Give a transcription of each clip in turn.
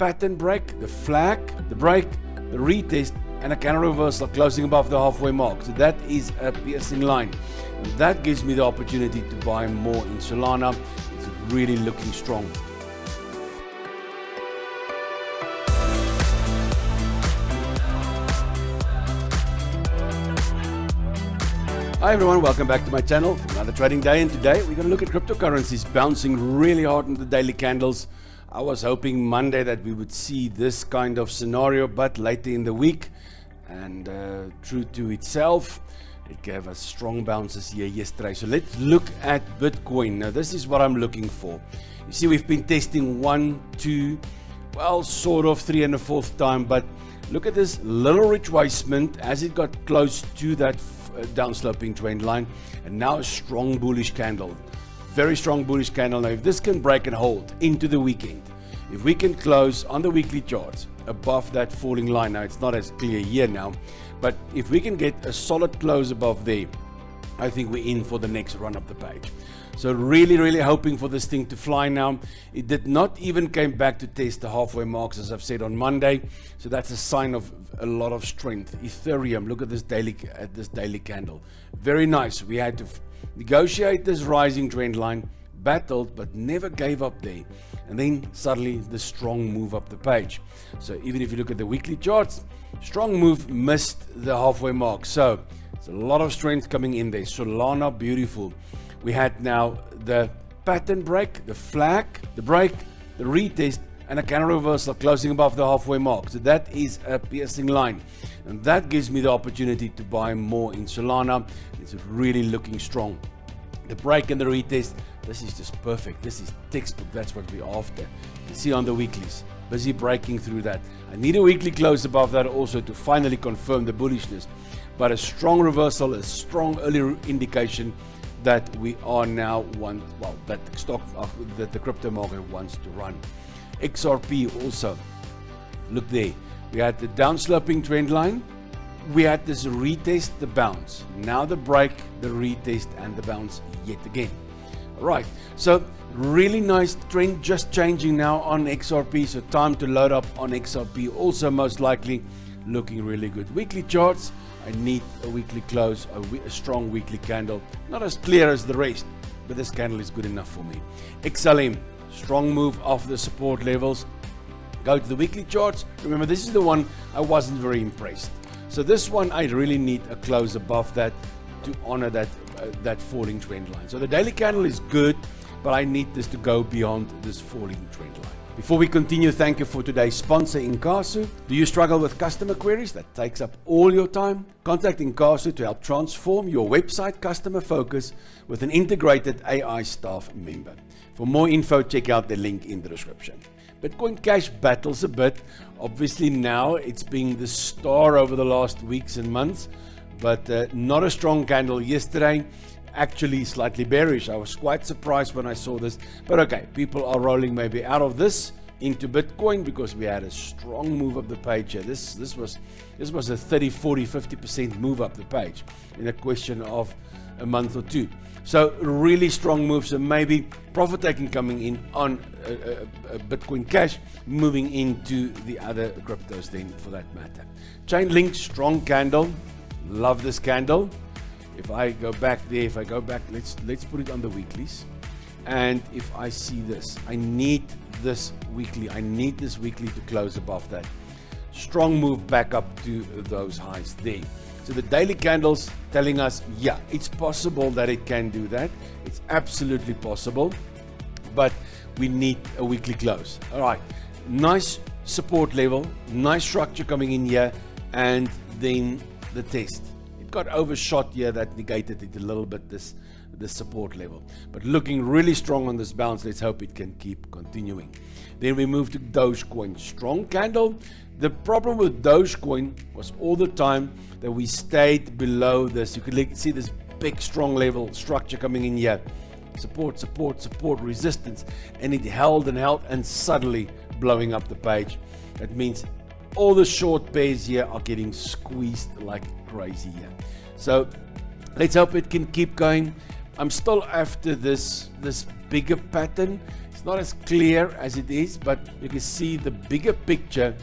pattern break, the flag, the break, the retest, and a candle reversal closing above the halfway mark. So that is a piercing line. And that gives me the opportunity to buy more in Solana. It's really looking strong. Hi everyone, welcome back to my channel for another trading day, and today we're going to look at cryptocurrencies bouncing really hard in the daily candles. I was hoping Monday that we would see this kind of scenario, but later in the week, and true to itself, it gave us strong bounces here yesterday. So let's look at Bitcoin. Now this is what I'm looking for. You see, we've been testing 1, 2, well, sort of 3 and a fourth time, but look at this little retracement as it got close to that downsloping trend line, and now a strong bullish candle, very strong bullish candle. Now if this can break and hold into the weekend, if we can close on the weekly charts above that falling line, now it's not as clear here now, but if we can get a solid close above there, I think we're in for the next run up the page. So really hoping for this thing to fly now. It did not even came back to test the halfway marks, as I've said on Monday. So that's a sign of a lot of strength. Ethereum, look at this daily candle. Very nice. We had to negotiate this rising trend line, battled, but never gave up there. And then suddenly the strong move up the page. So even if you look at the weekly charts, strong move, missed the halfway mark. So it's a lot of strength coming in there. Solana, beautiful. We had now the pattern break, the flag, the break, the retest, and a candle reversal closing above the halfway mark. So that is a piercing line. And that gives me the opportunity to buy more in Solana. It's really looking strong. The break and the retest, this is just perfect. This is textbook. That's what we're after. You see on the weeklies, busy breaking through that. I need a weekly close above that also to finally confirm the bullishness. But a strong reversal, a strong early indication that we are now that the crypto market wants to run. XRP also, look there, we had the downsloping trend line, we had this retest, the bounce, now the break, the retest, and the bounce yet again. All right, so really nice trend just changing now on XRP, so time to load up on XRP also, most likely looking really good. Weekly charts, I need a weekly close, a strong weekly candle, not as clear as the rest, but this candle is good enough for me. XLM, strong move off the support levels. Go to the weekly charts. Remember, this is the one I wasn't very impressed. So this one, I really need a close above that to honor that falling trend line. So the daily candle is good, but I need this to go beyond this falling trend line. Before we continue, thank you for today's sponsor, Inkasu. Do you struggle with customer queries that takes up all your time? Contact Inkasu to help transform your website customer focus with an integrated AI staff member. For more info, check out the link in the description. Bitcoin Cash battles a bit. Obviously now it's been the star over the last weeks and months, but not a strong candle yesterday. Actually slightly bearish. I was quite surprised when I saw this, but okay, people are rolling maybe out of this into Bitcoin because we had a strong move up the page here. This was a 30, 40, 50% move up the page in a question of a month or two. So really strong move. So maybe profit taking coming in on Bitcoin Cash, moving into the other cryptos then for that matter. Chainlink, strong candle. Love this candle. If I go back there, let's put it on the weeklies. And if I see this, I need this weekly to close above that. Strong move back up to those highs there. So the daily candles telling us, yeah, it's possible that it can do that. It's absolutely possible, but we need a weekly close. All right, nice support level, nice structure coming in here, and then the test. Got overshot here, that negated it a little bit, this support level, but looking really strong on this bounce. Let's hope it can keep continuing. Then we move to Dogecoin, strong candle. The problem with Dogecoin was all the time that we stayed below this. You could see this big strong level structure coming in here, support, resistance, and it held and suddenly blowing up the page. That means all the short pairs here are getting squeezed like crazy here. So let's hope it can keep going. I'm still after this bigger pattern. It's It's not as clear as it is, but you can see the bigger picture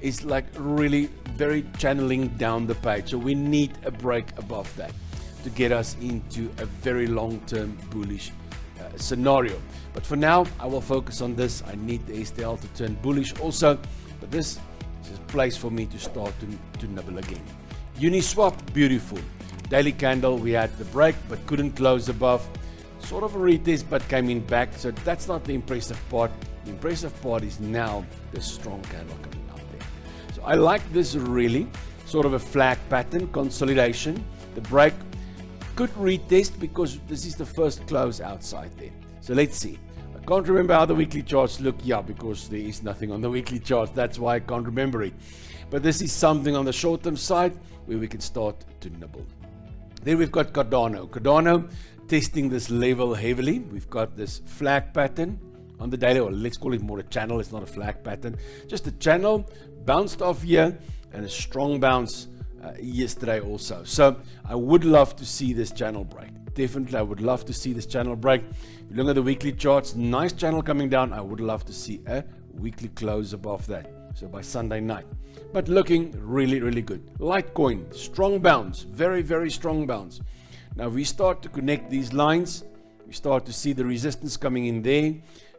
is like really very channeling down the page. So we need a break above that to get us into a very long-term bullish scenario. But for now, I will focus on this. I need the STL to turn bullish also, but this is a place for me to start to nibble again. Uniswap, beautiful. Daily candle, we had the break, but couldn't close above. Sort of a retest, but came in back. So that's not the impressive part. The impressive part is now the strong candle coming out there. So I like this really. Sort of a flag pattern, consolidation. The break could retest because this is the first close outside there. So let's see. I can't remember how the weekly charts look. Yeah, because there is nothing on the weekly charts. That's why I can't remember it. But this is something on the short-term side where we can start to nibble. Then we've got Cardano. Cardano testing this level heavily. We've got this flag pattern on the daily, or let's call it more a channel. It's not a flag pattern. Just a channel, bounced off here, and a strong bounce yesterday also. So I would love to see this channel break. Definitely, I would love to see this channel break. If you look at the weekly charts, nice channel coming down. I would love to see a weekly close above that. So by Sunday night. But looking really, really good. Litecoin, strong bounce, very, very strong bounce. Now we start to connect these lines. We start to see the resistance coming in there.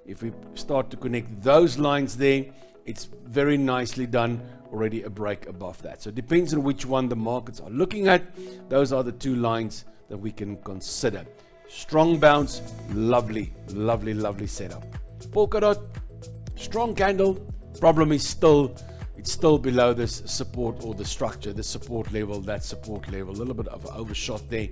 If we start to connect those lines there, it's very nicely done. Already a break above that. So it depends on which one the markets are looking at. Those are the two lines that we can consider. Strong bounce, lovely, lovely, lovely setup. Polkadot, strong candle. Problem is it's still below this support or the structure, the support level, that support level, a little bit of overshot there.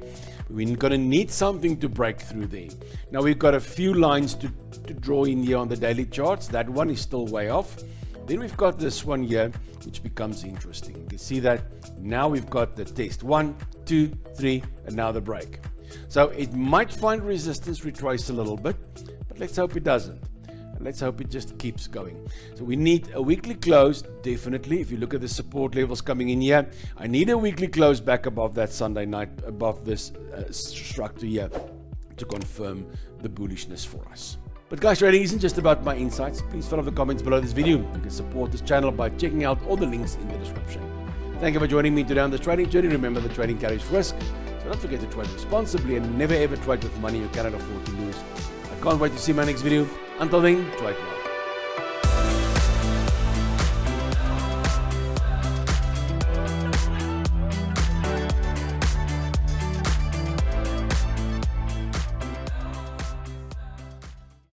We're going to need something to break through there. Now we've got a few lines to draw in here on the daily charts. That one is still way off. Then we've got this one here, which becomes interesting. You can see that now we've got the test 1, 2, 3, and now the break. So it might find resistance, retrace a little bit, but let's hope it doesn't. Let's hope it just keeps going. So we need a weekly close, definitely. If you look at the support levels coming in here, I need a weekly close back above that Sunday night, above this structure here to confirm the bullishness for us. But guys, trading isn't just about my insights. Please fill out the comments below this video. You can support this channel by checking out all the links in the description. Thank you for joining me today on this trading journey. Remember, the trading carries risk, so don't forget to trade responsibly and never ever trade with money you cannot afford to lose. I can't wait to see my next video. Until then, trade well.